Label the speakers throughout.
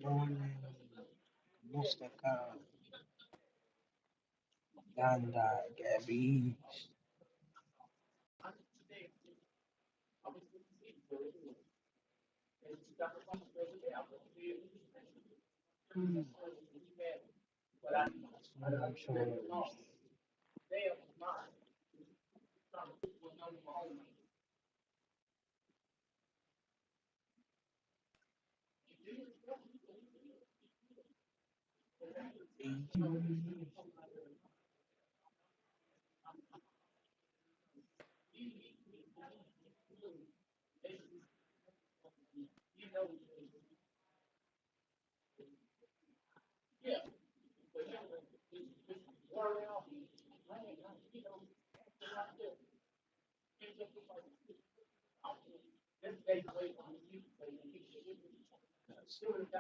Speaker 1: Morning, Mustaka, Maganda, Gabby. Hmm, I'm sure.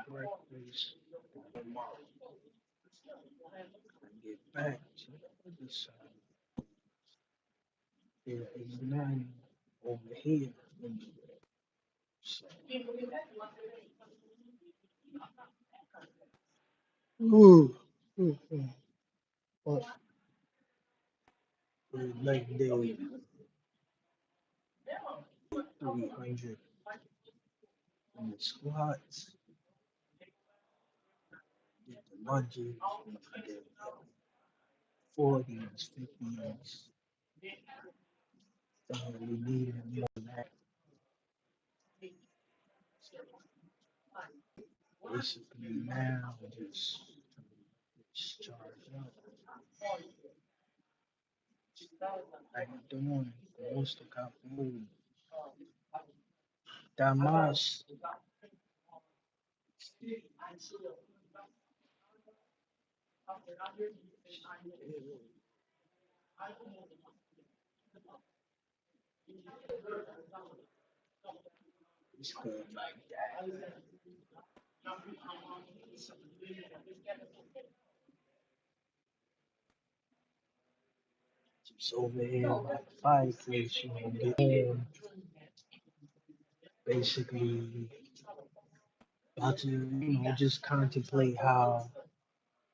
Speaker 1: Breakfast tomorrow. I get back to the other side. There is none over here. So, ooh, ooh, ooh. But like day 300 in the squats, did the lunges, I did 40s, 50s, don't really need more than that. Basically now just charge up. Like you doing most of the Damas. It's good like that. Just over here by the fireplace, get home, basically about to, just contemplate how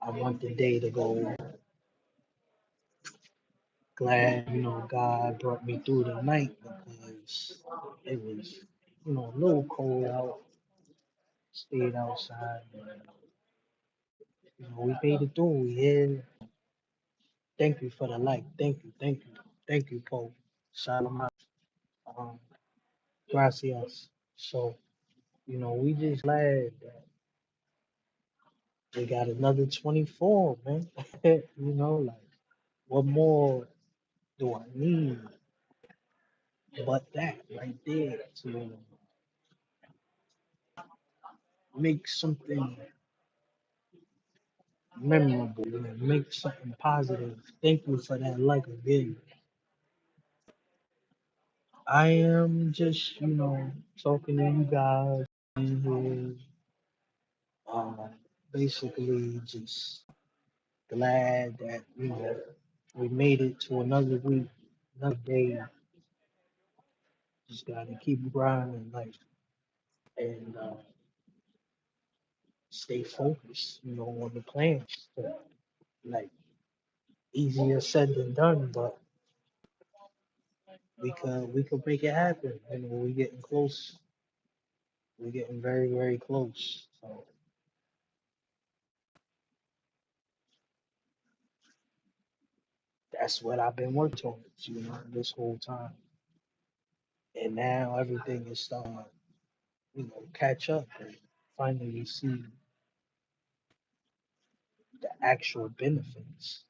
Speaker 1: I want the day to go. Glad, God brought me through the night because it was, a little cold out, stayed outside, and, we made it through. We here. Thank you for the light. Thank you, Paul. Salamat. Um, Gracias. So, we just glad that we got another 24, man. Like, what more do I need but that right there to make something memorable and make something positive? Thank you for that like again. I am just, talking to you guys in here, uh, basically just glad that, we made it to another week, another day. Just gotta keep grinding, like, and stay focused, on the plans. Like, easier said than done, but we could make it happen. We're getting close. We're getting very, very close. So that's what I've been working towards, this whole time. And now everything is starting to, catch up and finally see the actual benefits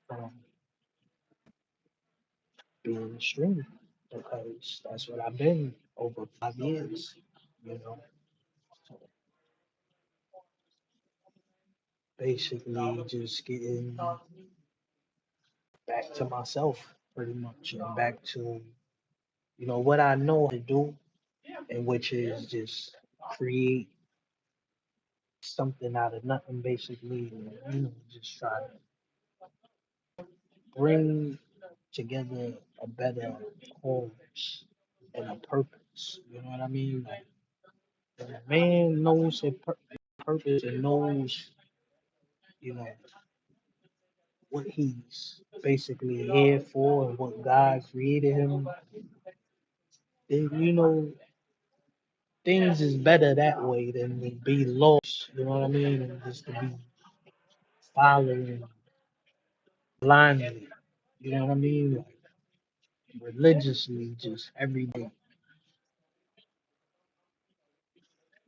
Speaker 1: from being a streamer because that's what I've been over 5 years, you know. So basically just getting back to myself, pretty much, and back to what I know how to do, and which is just create something out of nothing, basically, and just try to bring together a better cause and a purpose. You know what I mean? Like, when a man knows his purpose and knows, you know, what he's basically here for and what God created him, then things is better that way than to be lost. You know what I mean? And just to be following blindly. You know what I mean? Like, religiously, just every day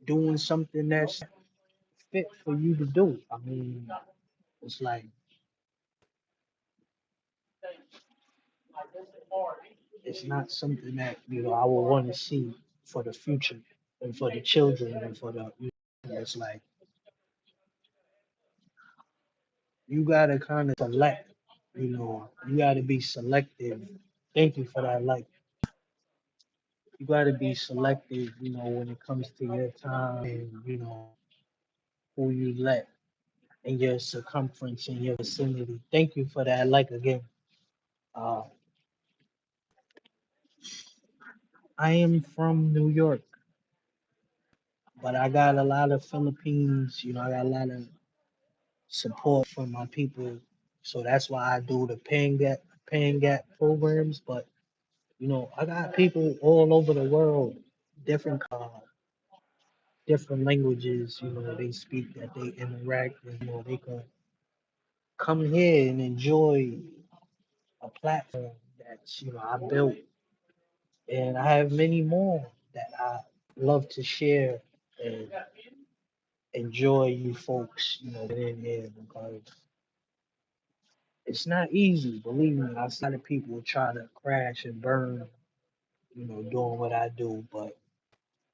Speaker 1: doing something that's fit for you to do. I mean, it's like it's not something that I would want to see for the future and for the children and for the. It's like you gotta kind of select. You gotta be selective. Thank you for that. Like, you gotta be selective. When it comes to your time and who you let in your circumference in your vicinity. Thank you for that. Like again, uh, I am from New York, but I got a lot of Philippines. I got a lot of support from my people, so that's why I do the paying gap programs. But I got people all over the world, different different languages. They speak that they interact, and they can come here and enjoy a platform that I built, and I have many more that I love to share and enjoy you folks, in there because it's not easy. Believe me, I see a lot of people try to crash and burn, doing what I do, but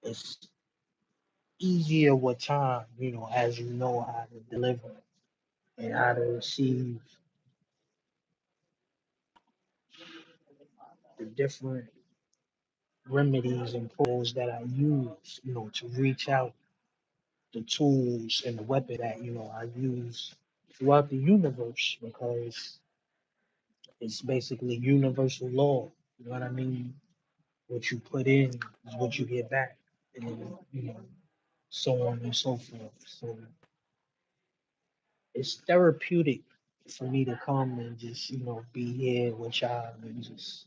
Speaker 1: it's easier with time, as you know how to deliver and how to receive the different remedies and tools that I use, to reach out, the tools and the weapon that, I use throughout the universe because it's basically universal law. You know what I mean? What you put in is what you get back, and so on and so forth. So it's therapeutic for me to come and just be here with y'all and just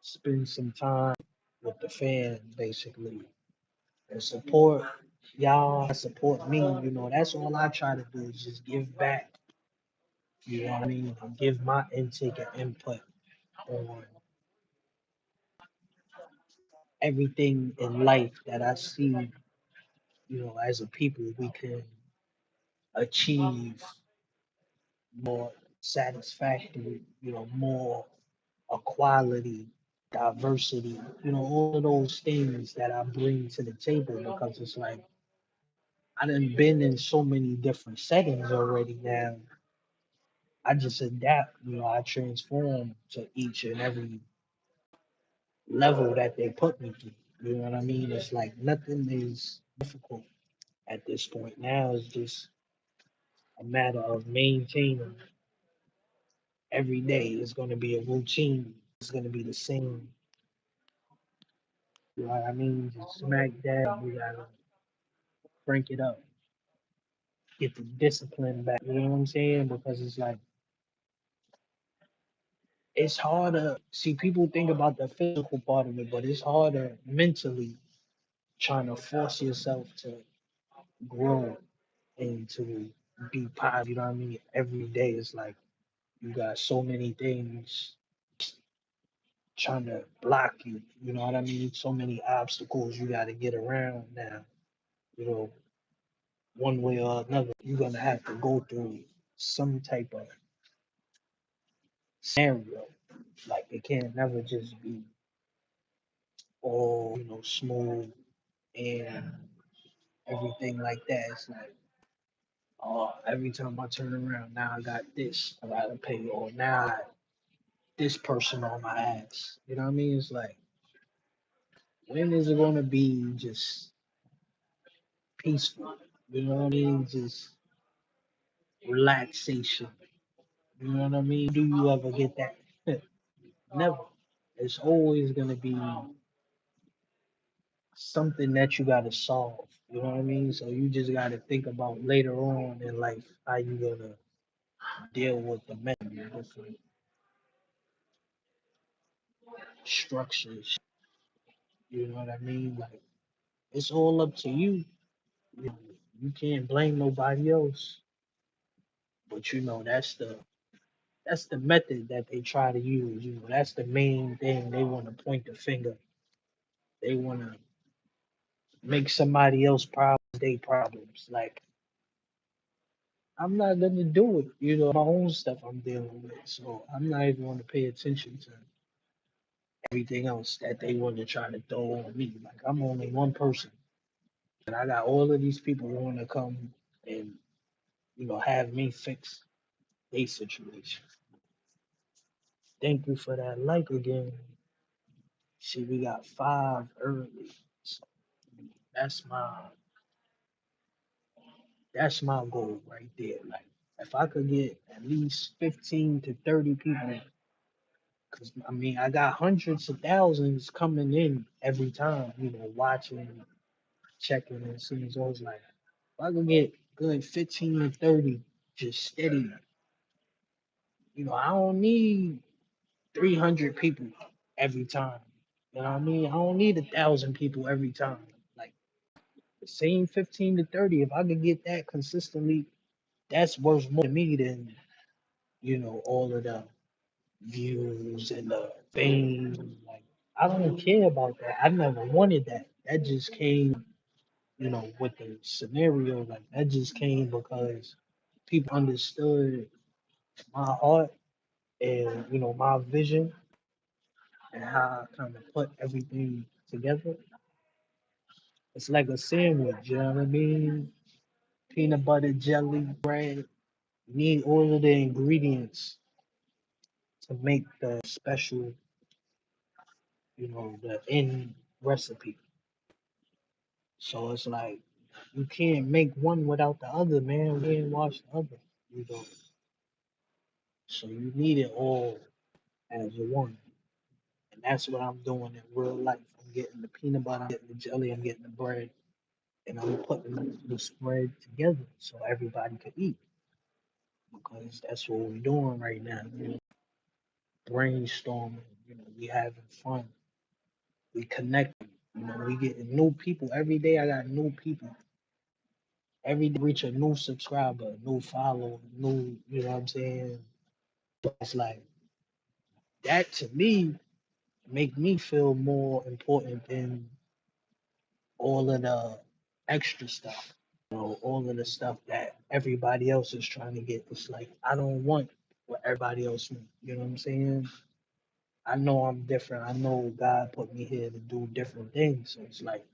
Speaker 1: spend some time with the fans, basically, and support y'all, support me. That's all I try to do is just give back. You know what I mean? And give my intake and input on everything in life that I see, as a people, we can achieve more satisfactory, more equality, diversity, all of those things that I bring to the table because it's like I done been in so many different settings already now. I just adapt, I transform to each and every level that they put me through. You know what I mean? It's like nothing is difficult at this point. Now it's just a matter of maintaining every day. It's going to be a routine. It's going to be the same. You know what I mean? Just smack down. You got to crank it up. Get the discipline back. You know what I'm saying? Because it's like, it's harder. See, people think about the physical part of it, but it's harder mentally trying to force yourself to grow and to be positive. You know what I mean? Every day it's like you got so many things trying to block you. You know what I mean? So many obstacles you got to get around now. You know, one way or another, you're gonna have to go through some type of scenario. Like it can't never just be all smooth and everything like that. It's like, oh, every time I turn around, now I got this I gotta pay, or now this person on my ass. You know what I mean? It's like, when is it gonna be just peaceful? You know what I mean? Just relaxation. You know what I mean? Do you ever get that? Never. It's always gonna be something that you gotta solve. You know what I mean? So you just gotta think about later on in life how you gonna deal with the mental different structures. You know what I mean? Like, it's all up to you. You know, you can't blame nobody else. But that's the method that they try to use. You know, that's the main thing. They want to point the finger. They want to make somebody else problems their problems. Like, I'm not gonna do it. You know, my own stuff I'm dealing with. So I'm not even gonna pay attention to everything else that they want to try to throw on me. Like, I'm only one person. And I got all of these people who want to come and, have me fix their situation. Thank you for that like again. See, we got five early. So that's my that's my goal right there. Like, if I could get at least 15 to 30 people, because I mean I got hundreds of thousands coming in every time, watching, checking and seeing. So it's like, if I could get good 15 to 30 just steady, I don't need 300 people every time. You know what I mean? I don't need 1,000 people every time. Like, the same 15 to 30, if I could get that consistently, that's worth more to me than, all of the views and the fame. Like, I don't care about that. I never wanted that. That just came, with the scenario. Like, that just came because people understood my heart and, my vision and how I kind of put everything together. It's like a sandwich, you know what I mean? Peanut butter, jelly, bread. You need all of the ingredients to make the special, the end recipe. So it's like, you can't make one without the other, man. We ain't watch the other, you know. So you need it all as one. And that's what I'm doing in real life. I'm getting the peanut butter, I'm getting the jelly, I'm getting the bread, and I'm putting the spread together so everybody can eat. Because that's what we're doing right now. Brainstorming, we having fun, we connecting, we getting new people every day. I got new people every day, reach a new subscriber, new follower, new, you know what I'm saying? It's like, that to me make me feel more important than all of the extra stuff. All of the stuff that everybody else is trying to get. It's like, I don't want what everybody else wants. You know what I'm saying? I know I'm different. I know God put me here to do different things. So it's like,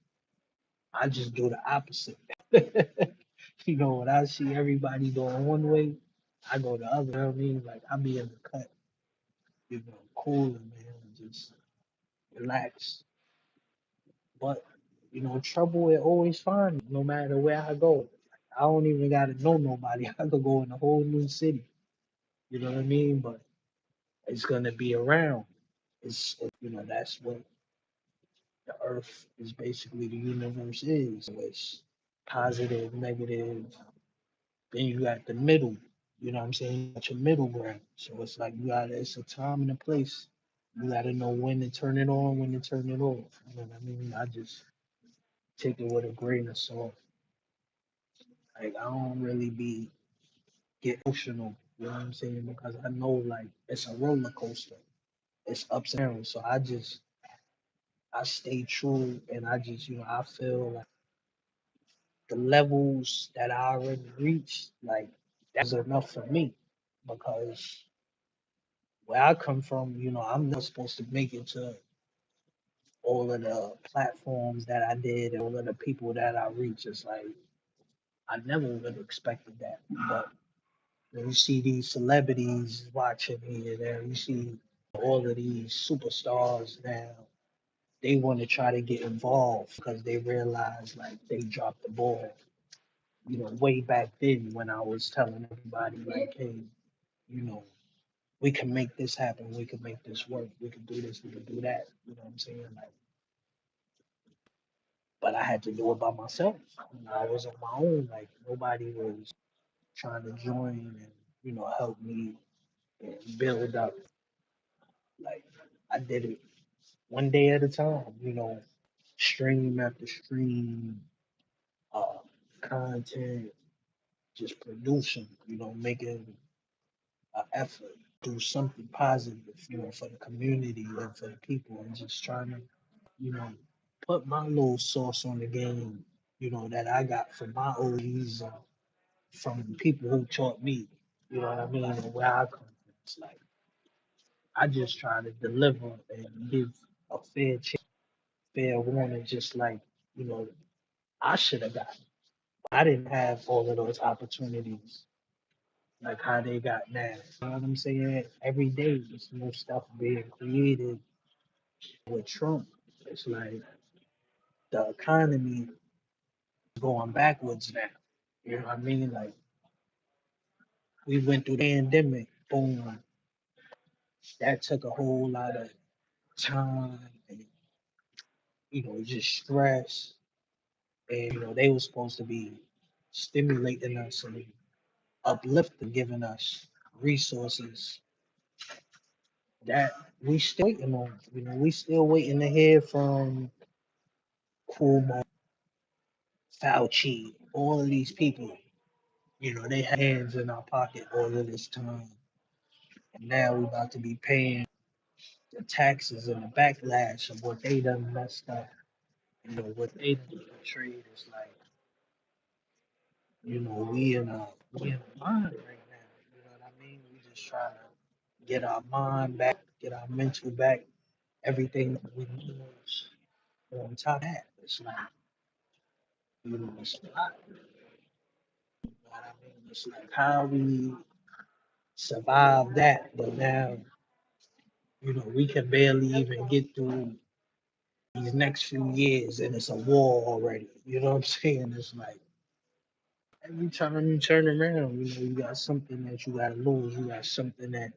Speaker 1: I just do the opposite. When I see everybody going one way, I go the other. You know what I mean? Like, I be in the cut, cooling, man, just relax. But, trouble will always find me, no matter where I go. I don't even gotta know nobody. I could go in a whole new city. You know what I mean? But it's gonna be around. That's what the earth is, basically the universe is. So it's positive, negative. Then you got the middle. You know what I'm saying? You got your middle ground. So it's like, it's a time and a place. You gotta know when to turn it on, when to turn it off. You know what I mean? I just take it with a grain of salt. Like, I don't really get emotional. You know what I'm saying? Because I know, like, it's a roller coaster. It's ups and downs. So I stay true, and I just, I feel like the levels that I already reached, like, that's enough for me. Because where I come from, I'm not supposed to make it to all of the platforms that I did and all of the people that I reached. It's like, I never would have expected that. But when you see these celebrities watching me, and then you see all of these superstars now, they want to try to get involved because they realize like they dropped the ball. Way back then when I was telling everybody like, hey, you know, we can make this happen, we can make this work, we can do this, we can do that. You know what I'm saying? Like, but I had to do it by myself. I was on my own. Like nobody was trying to join and help me and build up. Like I did it one day at a time. Stream after stream, uh, content, just producing. Making an effort, do something positive. For the community and for the people, and just trying to, you know, put my little sauce on the game. That I got from my OGs and from the people who taught me. You know what I mean? And where I come from. It's like I just try to deliver and give a fair chance, fair warning, just like, you know, I should have got. I didn't have all of those opportunities like how they got now. You know what I'm saying? Every day there's new stuff being created with Trump. It's like the economy is going backwards now. You know what I mean? Like we went through the pandemic, boom, that took a whole lot of time and just stress. And they were supposed to be stimulating us and uplifting, giving us resources that we still waiting on. We still waiting to hear from Cuomo, Fauci, all of these people. They had hands in our pocket all of this time. And now we're about to be paying the taxes and the backlash of what they done messed up. What they done portrayed is like, we in a mind right now. You know what I mean? We just trying to get our mind back, get our mental back, everything that we lose. On top of that, it's like, it's a lot. You know what I mean? It's like how we survive that, but now, we can barely even get through these next few years and it's a war already. You know what I'm saying? It's like every time you turn around, you got something that you gotta lose. You got something that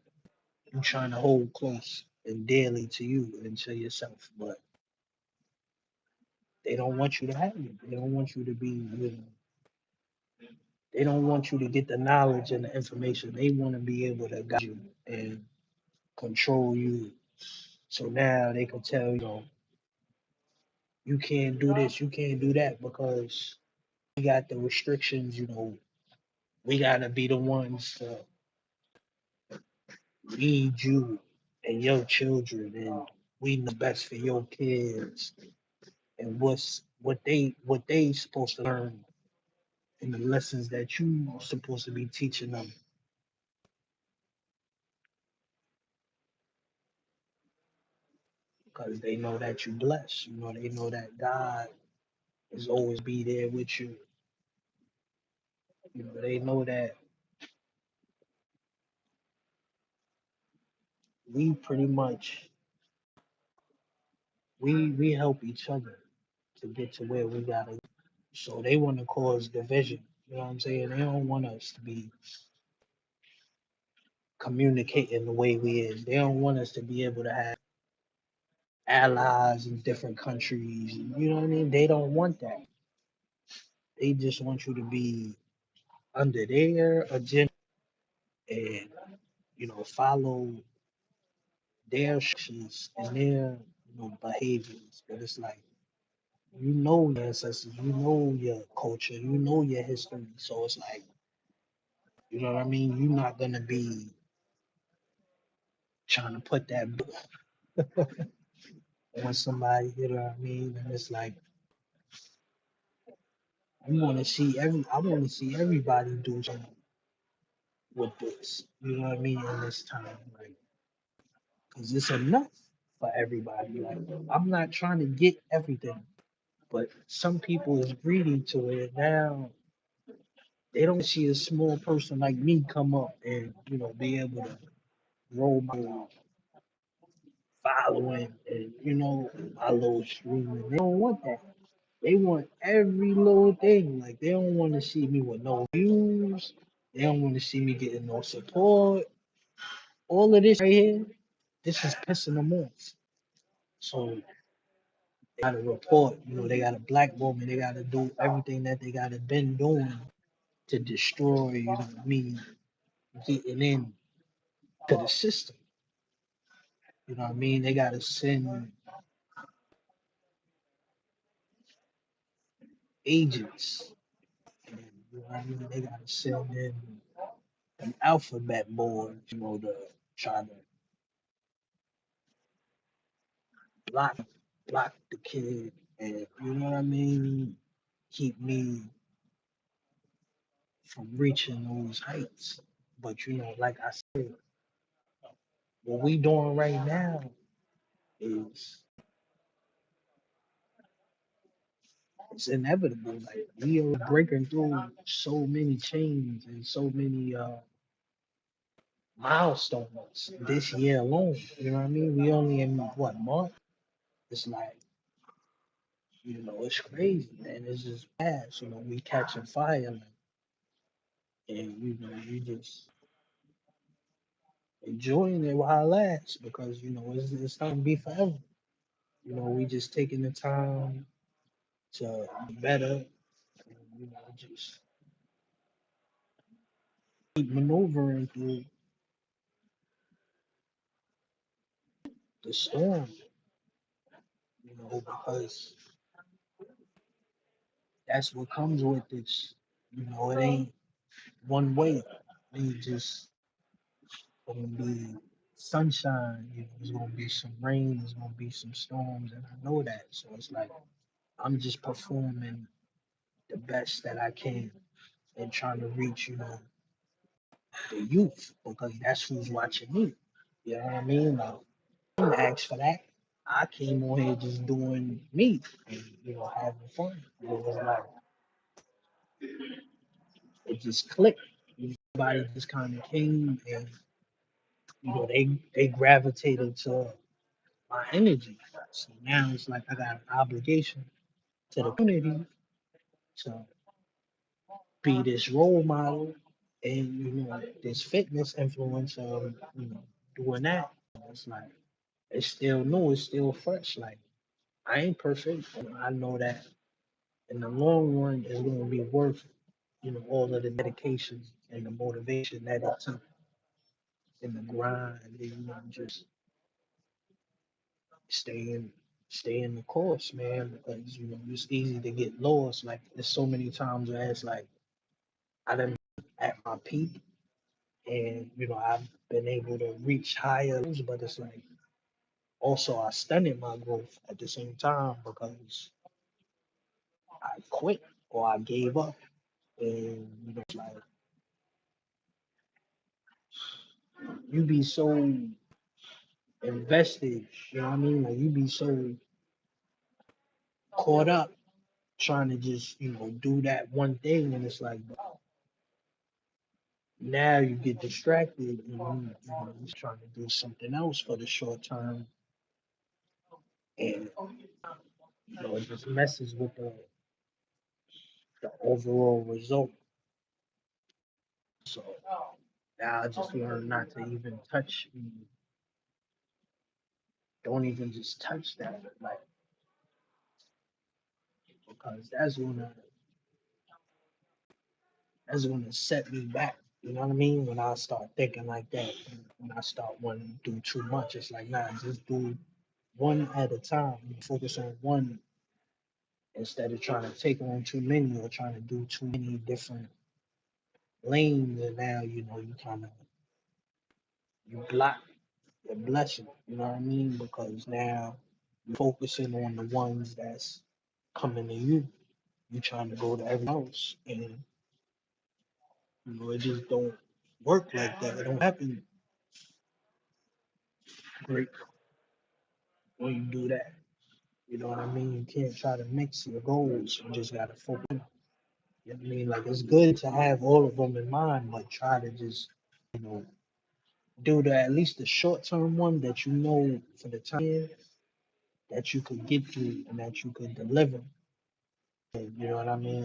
Speaker 1: you're trying to hold close and dearly to you and to yourself. But they don't want you to have it. They don't want you to be, they don't want you to get the knowledge and the information. They want to be able to guide you and control you. So now they can tell you can't do this, you can't do that because we got the restrictions. We gotta be the ones to lead you and your children, and we know best for your kids and what they supposed to learn and the lessons that you supposed to be teaching them because they know that you blessed. They know that God is always be there with you. They know that we pretty much we help each other to get to where we gotta. So they want to cause division. You know what I'm saying? They don't want us to be communicating the way we is. They don't want us to be able to have allies in different countries. You know what I mean? They don't want that. They just want you to be under their agenda and follow their actions and their behaviors. But it's like your ancestors, your culture, your history. So it's like, what I mean? You're not gonna be trying to put that on somebody, you know what I mean? And it's like I want to see everybody do something with this. You know what I mean? In this time, like, cause it's enough for everybody. Like, I'm not trying to get everything, but some people is greedy to it now. They don't see a small person like me come up and be able to roll my following and my little streaming. They don't want that. They want every little thing. Like they don't want to see me with no views. They don't want to see me getting no support. All of this right here, this is pissing them off. So they gotta report, they gotta blackball me, they gotta do everything that they gotta been doing to destroy, me getting in to the system. You know what I mean? They gotta send agents. And, you know what I mean? They gotta send in an alphabet board, to try to block block the kid and you know what I mean, keep me from reaching those heights. But like I said, what we doing right now is it's inevitable. Like we are breaking through so many chains and so many milestones this year alone. You know what I mean? We only in what month? It's like, it's crazy, man. It's just fast. We catching fire, like, and you just enjoying it while it lasts because it's not gonna be forever. We just taking the time to be better and just keep maneuvering through the storm, because that's what comes with this. It ain't one way. It ain't just gonna be sunshine. There's gonna be some rain. There's gonna be some storms, and I know that. So it's like I'm just performing the best that I can and trying to reach, the youth because that's who's watching me. You know what I mean? Like, I didn't ask for that. I came on here just doing me and having fun. It was like it just clicked. Everybody just kind of came and they gravitated to my energy. So now it's like I got an obligation to the community to be this role model and this fitness influencer, doing that. It's like it's still new, it's still fresh. Like I ain't perfect, but I know that in the long run it's gonna be worth, all of the dedication and the motivation that it took in the grind and just staying staying the course, man, because it's easy to get lost. Like there's so many times where it's like I done at my peak and I've been able to reach higher levels, but it's like also I stunted my growth at the same time because I quit or I gave up. And it's like you be so invested, you know what I mean? Like you be so caught up trying to just, do that one thing and it's like now you get distracted and you're trying to do something else for the short term and it just messes with the overall result. So now I just learned not to even touch, don't even just touch that, like because that's gonna set me back. You know what I mean? When I start thinking like that, when I start wanting to do too much, it's like nah, just do one at a time. Focus on one instead of trying to take on too many or trying to do too many different lanes. And now you kind of you block your blessing. You know what I mean? Because now you're focusing on the ones that's coming to you. You trying to go to everyone else, and it just don't work like that. It don't happen great when you do that. You know what I mean? You can't try to mix your goals. You just gotta focus. You know what I mean? Like it's good to have all of them in mind, but try to just, you know, do the at least the short term one that you know for the time that you could get through and that you could deliver. And you know what I mean?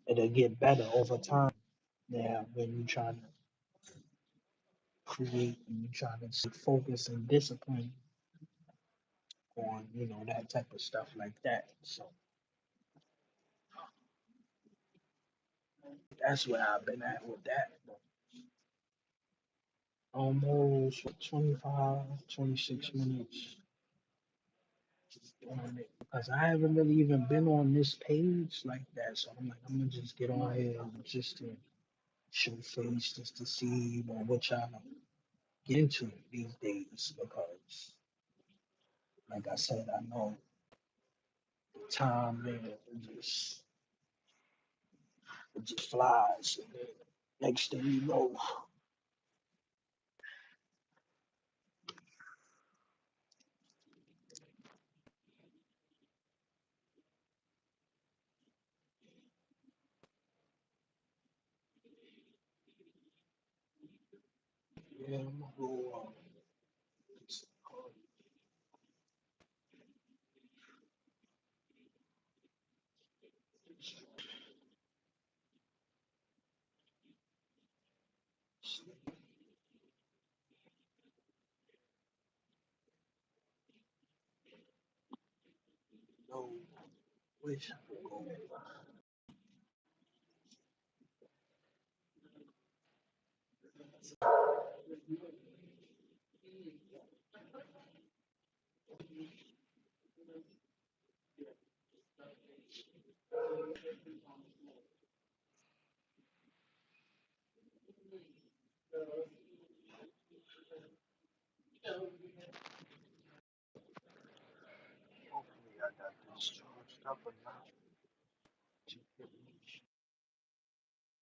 Speaker 1: It'll get better over time. Yeah, when you try to create and you try to stay focused and discipline on, that type of stuff like that. So that's where I've been at with that. Almost what, 25, 26 minutes on it. Because I haven't really even been on this page like that. So I'm like, I'm gonna just get on here just to show face, just to see, what y'all get into these days. Because like I said, I know the time, man, it just flies. And then next thing you know, yeah, I'm gonna go no, wish I could go. Hopefully I got this charged up enough.